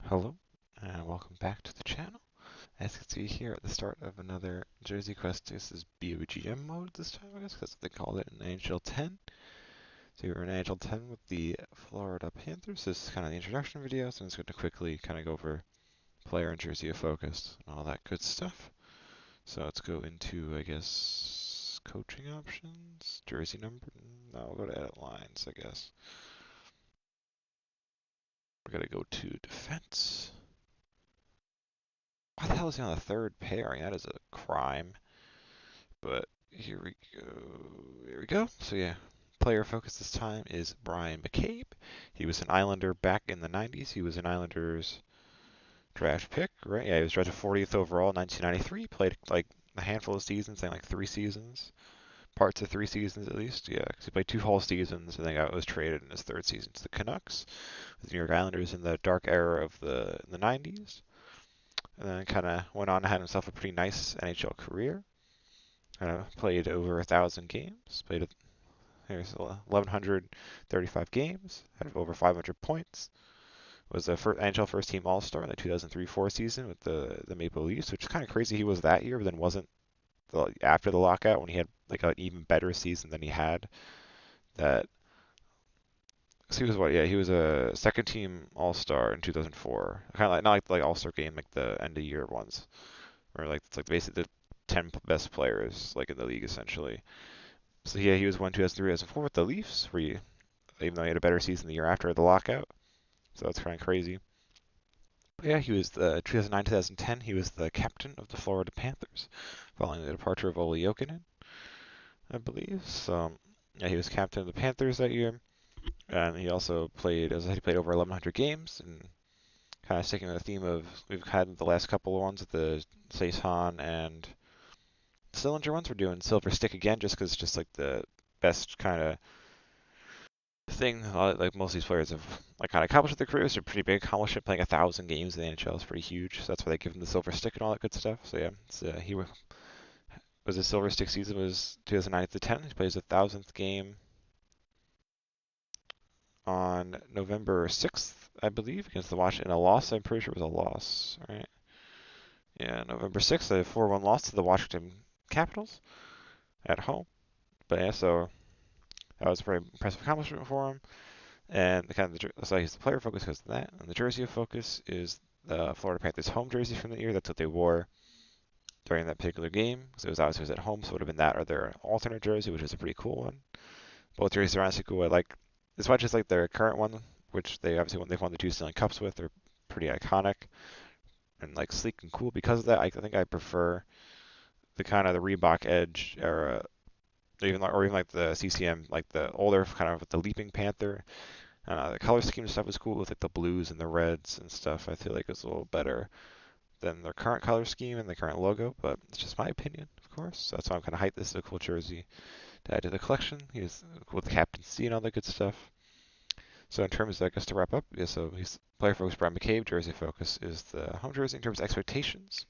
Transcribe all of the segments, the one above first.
Hello, and welcome back to the channel. As you can see here at the start of another Jersey Quest, this is BOGM mode this time, I guess, because they called it an NHL 10. So we're in NHL 10 with the Florida Panthers. This is kind of the introduction video, so I'm just going to quickly kind of go over player and jersey of focus and all that good stuff. So let's go into, I guess, coaching options, jersey number. No, we'll go to edit lines, I guess. We're going to go to defense. Why the hell is he on the third pairing? That is a crime. But here we go. Here we go. So yeah, player focus this time is Bryan McCabe. He was an Islander back in the 90s. He was an Islanders draft pick, right? Yeah, he was drafted 40th overall in 1993. Played like a handful of seasons, I think like 3 seasons. Parts of 3 seasons at least. Yeah, because he played 2 whole seasons and then was traded in his third season to the Canucks. The New York Islanders in the dark era of the 90s. And then kind of went on and had himself a pretty nice NHL career. Played over 1,000 games. Here's 1,135 games. Had over 500 points. Was a NHL first team All Star in the 2003-4 season with the Maple Leafs, which is kind of crazy. He was that year, but then wasn't after the lockout when he had like an even better season than he had. That so he was what? Yeah, he was a second team All Star in 2004. Kind of like not like All Star game like the end of year ones, where like it's like basically the 10 best players like in the league essentially. So yeah, he was 1 2003 2004 with the Leafs, even though he had a better season the year after the lockout. So that's kind of crazy. But yeah, he was the 2009 2010. He was the captain of the Florida Panthers, following the departure of Olli Jokinen, I believe. So yeah, he was captain of the Panthers that year, and he also played, as I said, he played over 1,100 games, and kind of sticking to the theme of we've had the last couple of ones with the Saison and Sillinger ones. We're doing Silver Stick again, just because it's just like the best kind of thing like most of these players have like kind of accomplished with their careers. They're pretty big accomplishment. Playing 1,000 games in the NHL is pretty huge. So that's why they give him the silver stick and all that good stuff. So yeah, he was his silver stick season was 2009 to 10. He plays 1,000th game on November 6th, I believe, against the Washington. A loss. I'm pretty sure it was a loss. Right? Yeah, November 6th, a 4-1 loss to the Washington Capitals at home. But yeah, so that was a very impressive accomplishment for him. And the kind of so he's the player focus because of that. And the jersey of focus is the Florida Panthers home jersey from the year. That's what they wore during that particular game. So it was obviously at home, so it would have been that or their alternate jersey, which is a pretty cool one. Both jerseys are honestly cool. I like as much as like their current one, which they obviously they've won the 2 Stanley Cups with. They're pretty iconic and like sleek and cool. Because of that, I think I prefer the kind of the Reebok Edge era, or even like the CCM, like the older kind of the Leaping Panther. The color scheme and stuff is cool with like the blues and the reds and stuff. I feel like it's a little better than their current color scheme and the current logo, but it's just my opinion, of course. So that's why I'm kind of hyped. This is a cool jersey to add to the collection. He's cool with the captaincy and all that good stuff. So in terms, I guess to wrap up, yeah, so he's player focus Bryan McCabe, jersey focus is the home jersey in terms of expectations.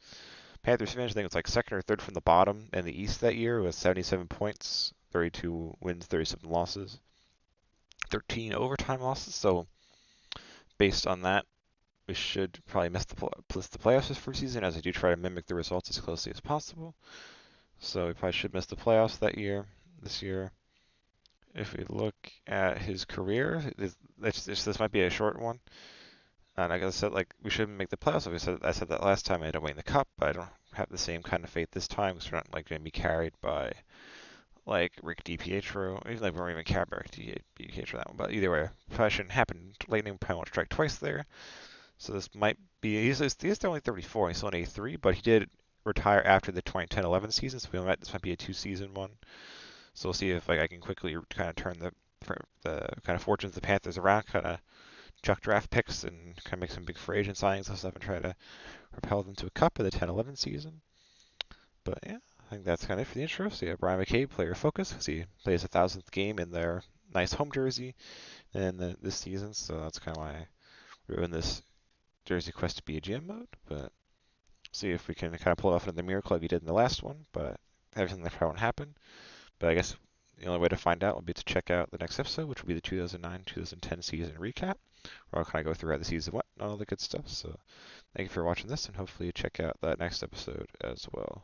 Panthers finished, I think it's like second or third from the bottom in the East that year with 77 points, 32 wins, 37 losses, 13 overtime losses. So based on that, we should probably miss the playoffs this first season, as I do try to mimic the results as closely as possible. So we probably should miss the playoffs this year. If we look at his career, this might be a short one. And like I said, like we shouldn't make the playoffs. Like I said that last time. I ended up winning the cup, but I don't have the same kind of faith this time because we're not like going to be carried by like Rick DiPietro. Even like we weren't even carried by Rick DiPietro for that one. But either way, probably shouldn't happen. Lightning probably won't strike twice there. So this might be he's only 34. He's still an A3, but he did retire after the 2010-11 season, so this might be a 2-season one. So we'll see if like I can quickly kind of turn the kind of fortunes of the Panthers around, kind of chuck draft picks and kind of make some big free agent signings and stuff, and try to propel them to a cup in the 10-11 season. But yeah, I think that's kind of it for the intro. So yeah, Bryan McCabe, player focus, because he plays 1,000th game in their nice home jersey in this season. So that's kind of why we're in this Jersey Quest Be a GM mode, but see if we can kind of pull off another miracle like we did in the last one, but everything that won't happen. But I guess the only way to find out will be to check out the next episode, which will be the 2009-2010 season recap, where I'll kind of go through how the season went all the good stuff. So thank you for watching this, and hopefully you check out that next episode as well.